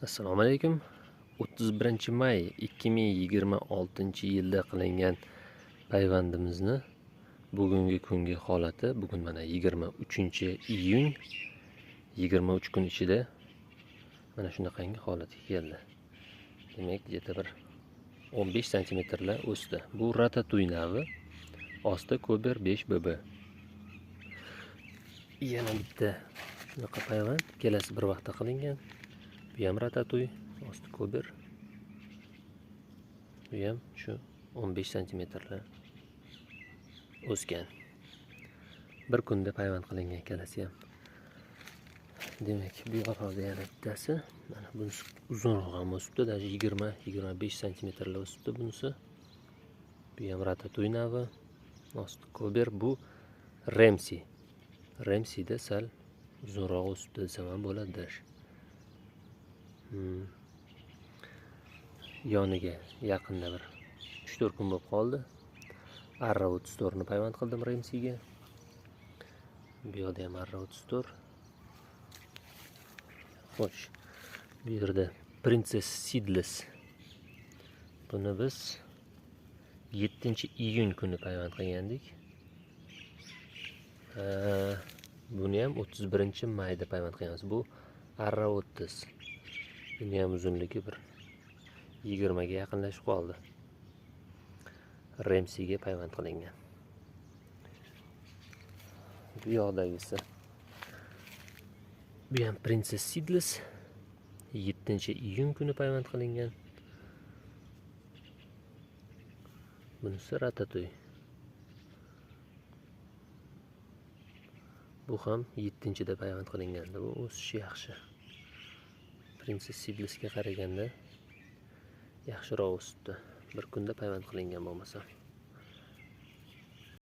Assalomu alaykum. 31 may 2026 yilda qilingan payvandimizni bugungi kungi holati, bugun mana 23 iyun, 23 kun ichida mana shunaqangi holatga keldi. Demak, jeta bir 15 santimetrlar o'sdi. Bu Ratatouille navi, osti Kober 5BB. Yana bitta shunaqa payvand kelasi bir vaqtda qilingan. Bu ham Ratatouille, osti Kober. Bu ham shu 15 santimetrlar o'sgan. Bir kunda payvand qilingan kelasi ham. Demak, bu yoqda yana bittasi, mana bunisi uzunroq ham o'sibdi, даже 20-25 santimetrlar o'sibdi bunisi. Bu ham Ratatouille navi, osti Kober. Bu Ramsey. Ramseyda sal uzunroq o'sibdi desam ham bo'ladi даже. Yoniga yaqinda bir 3-4 kun bo'lib qoldi. Arra 34 ni payvand qildim Ramseyga. Bu yoqda ham Arra 34. Xo'sh, bu yerda Princess Seedless. Buni biz 7-iyun kuni payvand qilgandik. Buni ham 31-mayda payvand qilganmiz. Bu Arra 30. Buni ham uzunligi bir 20 ga yaqinlashib qoldi. Ramseyga payvand qilingan. Bu yoqdagisi. Bu ham Princess Seedless. 7-iyun kuni payvand qilingan. Bunisi Ratatouille. Bu ham 7-da payvand qilinganda, bu o'sishi yaxshi. Princess Seedlessga qaraganda yaxshiroq o'sibdi. Bir kunda payvand qilingan bo'lmasa.